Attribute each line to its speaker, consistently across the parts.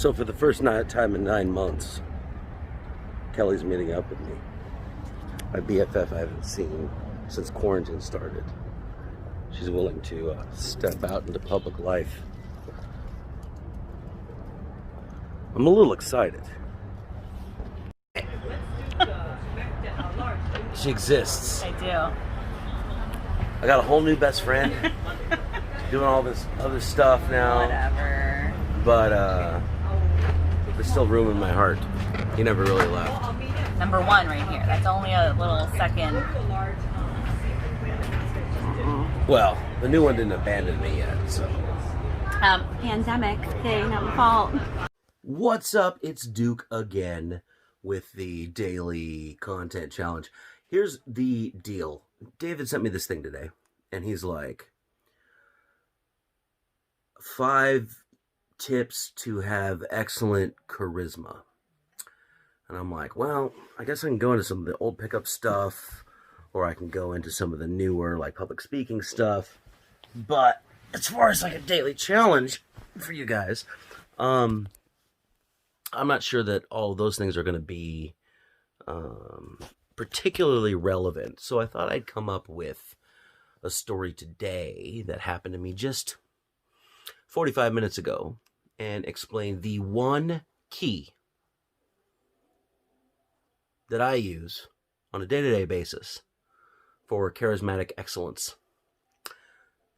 Speaker 1: So for the first time in 9 months, Kelly's meeting up with me. My BFF I haven't seen since quarantine started. She's willing to step out into public life. I'm a little excited. She exists.
Speaker 2: I do.
Speaker 1: I got a whole new best friend. Doing all this other stuff now.
Speaker 2: Whatever.
Speaker 1: But there's still room in my heart. He never really left.
Speaker 2: Number one right here. That's only a little second.
Speaker 1: Well, the new one didn't abandon me yet, so.
Speaker 2: Pandemic thing, not fault.
Speaker 1: What's up? It's Duke again with the daily content challenge. Here's the deal. David sent me this thing today, and he's like, 5 tips to have excellent charisma. And I'm like, well, I guess I can go into some of the old pickup stuff, or I can go into some of the newer, like, public speaking stuff. But as far as like a daily challenge for you guys, I'm not sure that all of those things are going to be particularly relevant. So I thought I'd come up with a story today that happened to me just 45 minutes ago and explain the one key that I use on a day-to-day basis for charismatic excellence.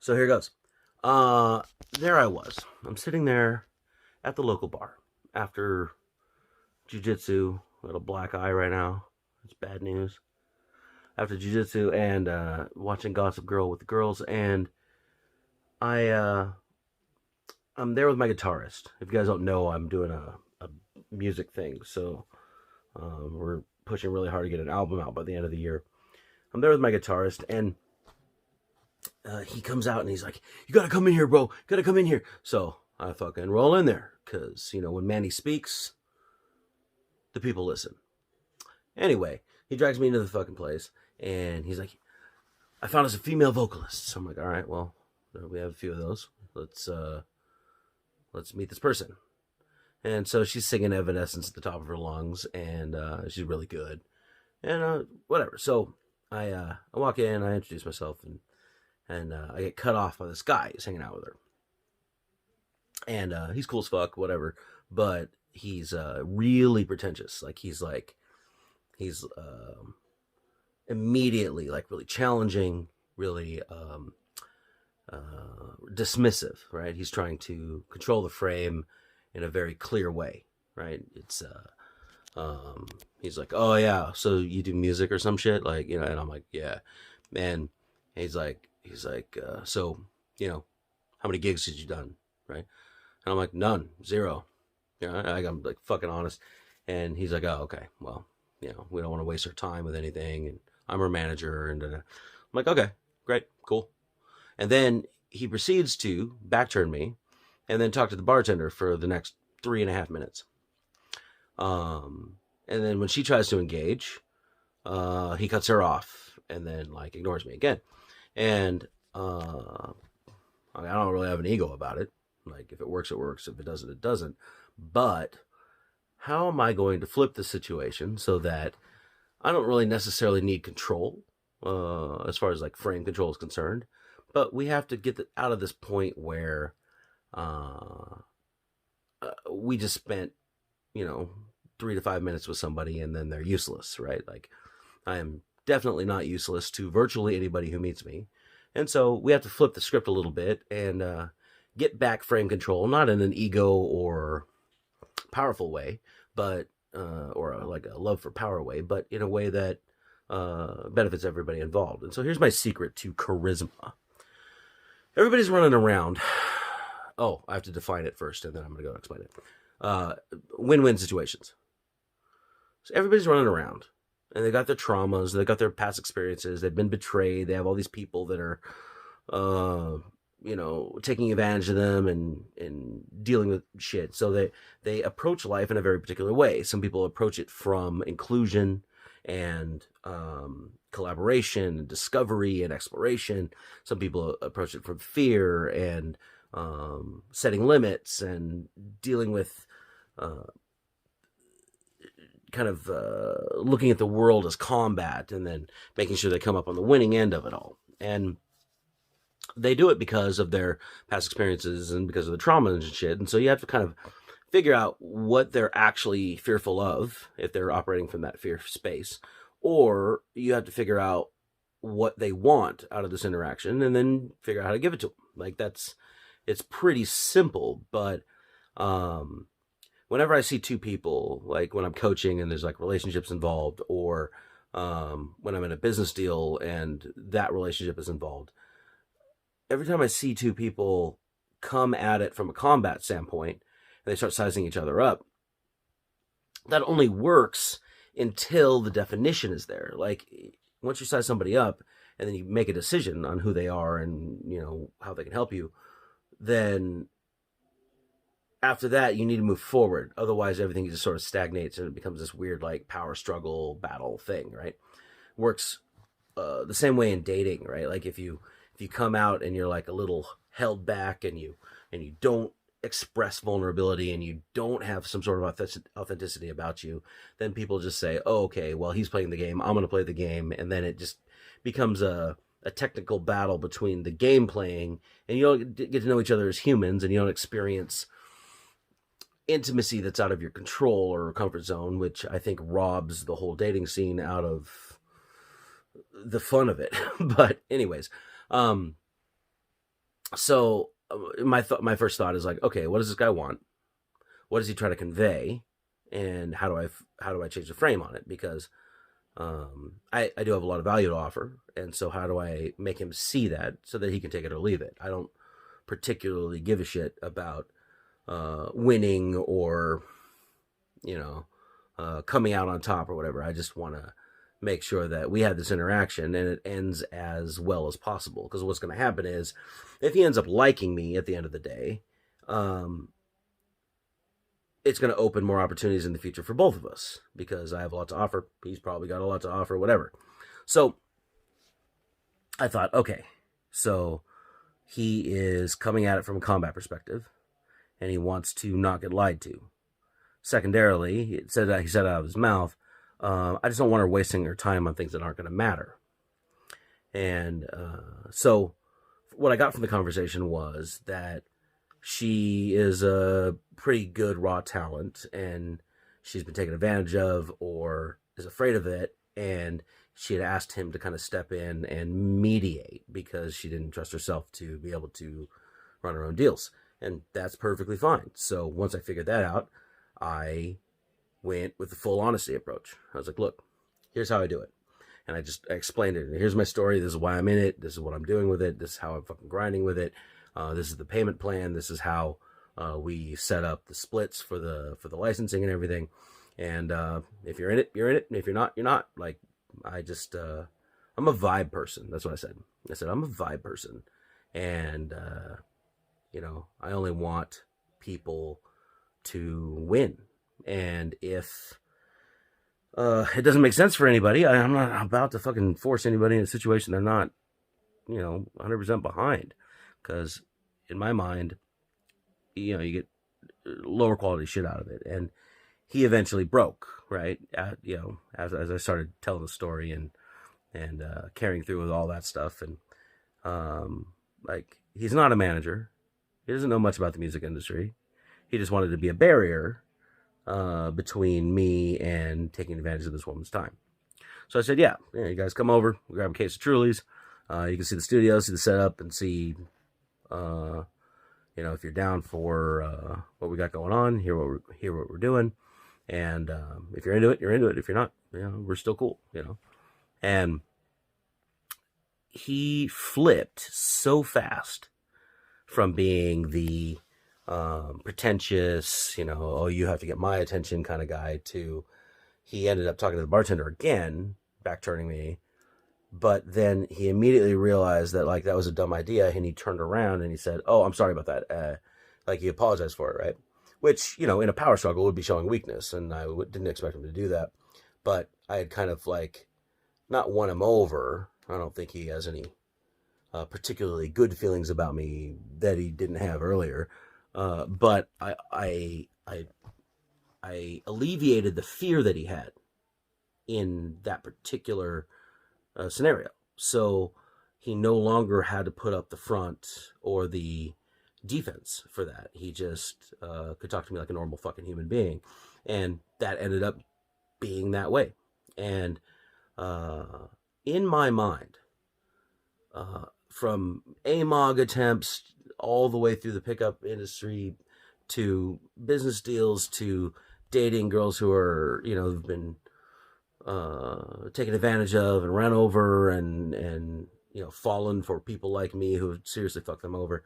Speaker 1: So here goes. There I was. I'm sitting there at the local bar after jiu-jitsu. A little black eye right now. It's bad news. After jiu-jitsu and watching Gossip Girl with the girls, and I'm there with my guitarist. If you guys don't know, I'm doing a music thing, so we're pushing really hard to get an album out by the end of the year. I'm there with my guitarist, and he comes out and he's like, "You gotta come in here, bro. You gotta come in here." So I fucking roll in there, because, you know, when Manny speaks, the people listen. Anyway, he drags me into the fucking place, and he's like, "I found us a female vocalist." So I'm like, all right, well, we have a few of those. Let's meet this person. And so she's singing Evanescence at the top of her lungs, and she's really good. And whatever. So I walk in, I introduce myself, and I get cut off by this guy who's hanging out with her. And he's cool as fuck, whatever. But he's really pretentious. He's immediately like really challenging, really dismissive, right? He's trying to control the frame in a very clear way, right? It's he's like, "Oh yeah, so you do music or some shit?" Like, you know, and I'm like, "Yeah." And he's like, "So, you know, how many gigs did you done?" Right? And I'm like, "None, 0. You know, I'm like fucking honest. And he's like, "Oh, okay, well, you know, we don't want to waste our time with anything, and I'm her manager." And I'm like, "Okay, great, cool." And then he proceeds to backturn me and then talk to the bartender for the next 3.5 minutes. And then when she tries to engage, he cuts her off and then like ignores me again. And I mean, I don't really have an ego about it. Like, if it works, it works. If it doesn't, it doesn't. But how am I going to flip the situation so that I don't really necessarily need control as far as like frame control is concerned, but we have to get out of this point where we just spent, you know, 3 to 5 minutes with somebody and then they're useless, right? Like, I am definitely not useless to virtually anybody who meets me. And so we have to flip the script a little bit and get back frame control, not in an ego or powerful way, but or like a love for power way, but in a way that benefits everybody involved. And so here's my secret to charisma. Everybody's running around. Oh, I have to define it first, and then I'm going to go explain it. Win-win situations. So everybody's running around, and they got their traumas, they got their past experiences, they've been betrayed, they have all these people that are, you know, taking advantage of them and dealing with shit. So they approach life in a very particular way. Some people approach it from inclusion and collaboration and discovery and exploration. Some people approach it from fear and setting limits and dealing with uh, kind of looking at the world as combat, and then making sure they come up on the winning end of it all. And they do it because of their past experiences and because of the trauma and shit. And so you have to kind of figure out what they're actually fearful of if they're operating from that fear space, or you have to figure out what they want out of this interaction and then figure out how to give it to them. Like it's pretty simple, but whenever I see two people, like when I'm coaching and there's like relationships involved, or when I'm in a business deal and that relationship is involved, every time I see two people come at it from a combat standpoint and they start sizing each other up, that only works until the definition is there. Like once you size somebody up and then you make a decision on who they are and, you know, how they can help you, then after that, you need to move forward. Otherwise, everything just sort of stagnates and it becomes this weird, like, power struggle battle thing, right? Works the same way in dating, right? Like if you come out and you're like a little held back and you don't express vulnerability and you don't have some sort of authenticity about you, then people just say, oh, okay, well, he's playing the game, I'm going to play the game. And then it just becomes a technical battle between the game playing, and you don't get to know each other as humans, and you don't experience intimacy that's out of your control or comfort zone, which I think robs the whole dating scene out of the fun of it. But anyways, so my first thought is like, okay, what does this guy want? What does he try to convey? And how do I change the frame on it? Because I do have a lot of value to offer, and so how do I make him see that so that he can take it or leave it? I don't particularly give a shit about winning or, you know, coming out on top or whatever. I just want to make sure that we have this interaction and it ends as well as possible. Because what's going to happen is, if he ends up liking me at the end of the day, it's going to open more opportunities in the future for both of us, because I have a lot to offer. He's probably got a lot to offer, whatever. So I thought, okay, so he is coming at it from a combat perspective, and he wants to not get lied to. Secondarily, he said out of his mouth, I just don't want her wasting her time on things that aren't going to matter. And so what I got from the conversation was that she is a pretty good raw talent, and she's been taken advantage of or is afraid of it. And she had asked him to kind of step in and mediate because she didn't trust herself to be able to run her own deals. And that's perfectly fine. So once I figured that out, I went with the full honesty approach. I was like, look, here's how I do it. And I explained it. Here's my story. This is why I'm in it. This is what I'm doing with it. This is how I'm fucking grinding with it. This is the payment plan. This is how we set up the splits for the licensing and everything. And if you're in it, you're in it. And if you're not, you're not. Like, I'm a vibe person. That's what I said. I said, I'm a vibe person. And, you know, I only want people to win. And if it doesn't make sense for anybody, I'm not about to fucking force anybody in a situation they're not, you know, 100% behind. Because in my mind, you know, you get lower quality shit out of it. And he eventually broke, right? You know, as I started telling the story and carrying through with all that stuff. And like, he's not a manager. He doesn't know much about the music industry. He just wanted to be a barrier between me and taking advantage of this woman's time. So I said, yeah, you guys come over, we'll grab a case of Trulies. You can see the studio, see the setup, and see, you know, if you're down for what we got going on, hear what we're doing. And if you're into it, you're into it. If you're not, you know, we're still cool, you know. And he flipped so fast from being the pretentious, you know, oh, you have to get my attention kind of guy, to he ended up talking to the bartender again, back turning me. But then he immediately realized that, like, that was a dumb idea, and he turned around and he said, oh, I'm sorry about that. Like, he apologized for it, right? Which, you know, in a power struggle would be showing weakness, and I didn't expect him to do that. But I had kind of, like, not won him over. I don't think he has any particularly good feelings about me that he didn't have earlier. But I I alleviated the fear that he had in that particular scenario. So he no longer had to put up the front or the defense for that. He just could talk to me like a normal fucking human being. And that ended up being that way. And in my mind, from AMOG attempts all the way through the pickup industry to business deals to dating girls who are, have been taken advantage of and run over and fallen for people like me who seriously fucked them over.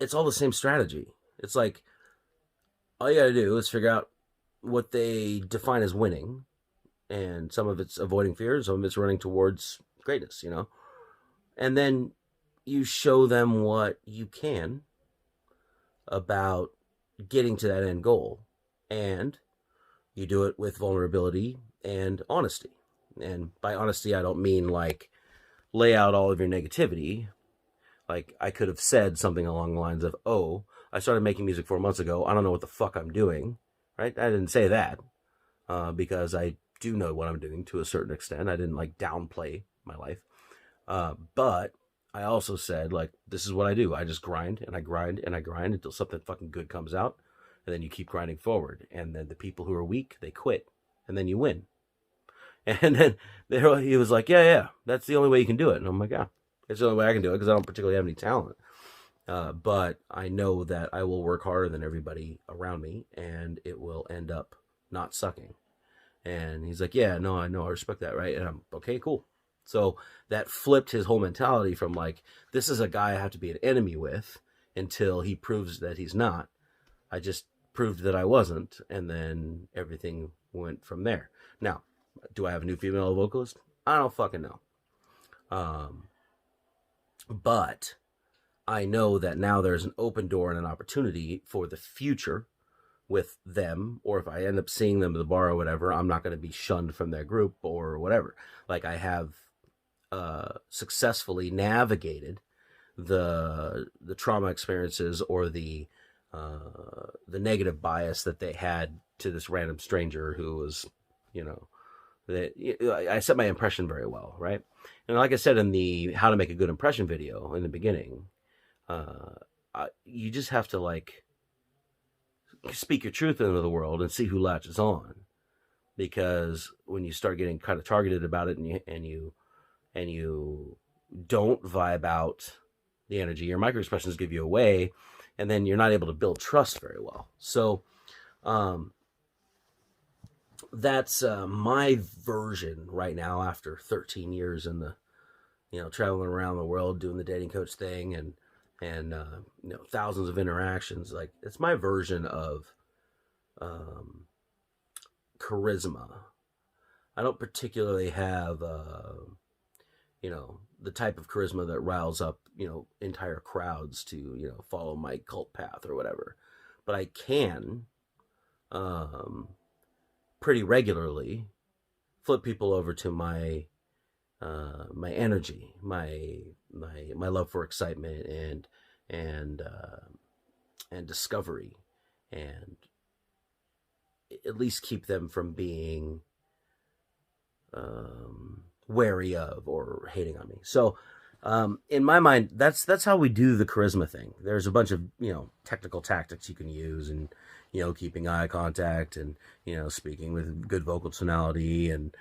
Speaker 1: It's all the same strategy. It's like, all you gotta do is figure out what they define as winning, and some of it's avoiding fears, some of it's running towards greatness, and then you show them what you can about getting to that end goal, and you do it with vulnerability and honesty. And by honesty, I don't mean like lay out all of your negativity. Like, I could have said something along the lines of, oh, I started making music 4 months ago. I don't know what the fuck I'm doing, right? I didn't say that because I do know what I'm doing to a certain extent. I didn't like downplay my life. But I also said, like, this is what I do. I just grind and I grind and I grind until something fucking good comes out. And then you keep grinding forward. And then the people who are weak, they quit. And then you win. And then he was like, yeah, that's the only way you can do it. And I'm like, yeah, it's the only way I can do it because I don't particularly have any talent. But I know that I will work harder than everybody around me and it will end up not sucking. And he's like, yeah, no, I know, I respect that, right? And I'm, okay, cool. So that flipped his whole mentality from like, this is a guy I have to be an enemy with until he proves that he's not. I just proved that I wasn't, and then everything went from there. Now, do I have a new female vocalist? I don't fucking know. But I know that now there's an open door and an opportunity for the future with them, or if I end up seeing them at the bar or whatever, I'm not going to be shunned from their group or whatever. Like, I have successfully navigated the trauma experiences or the negative bias that they had to this random stranger who was, I set my impression very well, right? And like I said in the how to make a good impression video in the beginning, you just have to like speak your truth into the world and see who latches on. Because when you start getting kind of targeted about it and you don't vibe out the energy, your micro expressions give you away, and then you're not able to build trust very well. So that's my version right now after 13 years in the, traveling around the world doing the dating coach thing and thousands of interactions. Like, it's my version of charisma. I don't particularly have the type of charisma that riles up entire crowds to follow my cult path or whatever, but I can pretty regularly flip people over to my my energy, my love for excitement and discovery, and at least keep them from being wary of or hating on me. So in my mind, that's how we do the charisma thing. There's a bunch of technical tactics you can use, and keeping eye contact, and speaking with good vocal tonality, and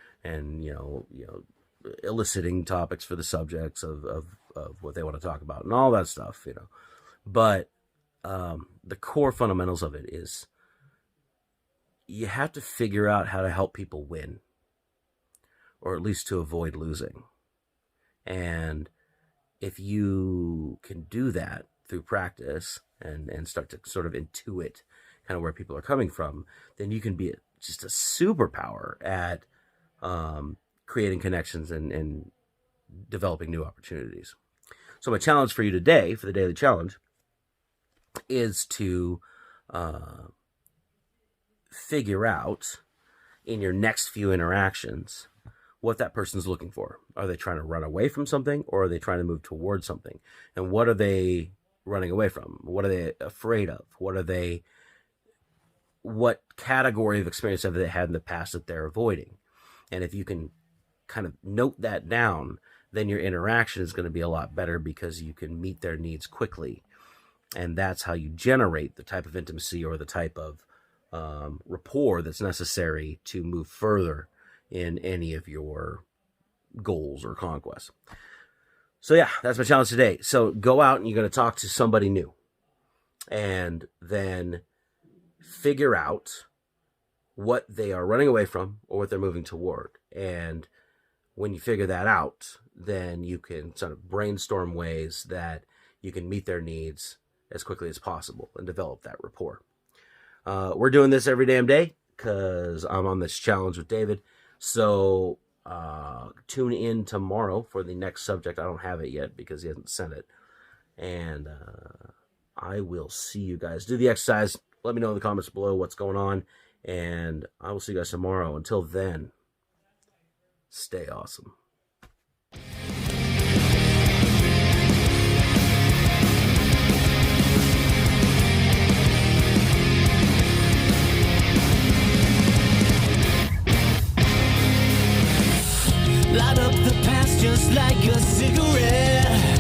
Speaker 1: eliciting topics for the subjects of what they want to talk about, and all that stuff. But the core fundamentals of it is you have to figure out how to help people win, or at least to avoid losing. And if you can do that through practice and start to sort of intuit kind of where people are coming from, then you can be just a superpower at creating connections and developing new opportunities. So my challenge for you today, for the daily challenge, is to figure out in your next few interactions what that person's looking for. Are they trying to run away from something, or are they trying to move towards something? And what are they running away from? What are they afraid of? What category of experience have they had in the past that they're avoiding? And if you can kind of note that down, then your interaction is going to be a lot better because you can meet their needs quickly. And that's how you generate the type of intimacy or the type of rapport that's necessary to move further in any of your goals or conquests. So yeah, that's my challenge today. So go out and you're going to talk to somebody new and then figure out what they are running away from or what they're moving toward. And when you figure that out, then you can sort of brainstorm ways that you can meet their needs as quickly as possible and develop that rapport. We're doing this every damn day because I'm on this challenge with David. So tune in tomorrow for the next subject. I don't have it yet because he hasn't sent it. And I will see you guys. Do the exercise. Let me know in the comments below what's going on. And I will see you guys tomorrow. Until then, stay awesome.
Speaker 3: Light up the past just like a cigarette.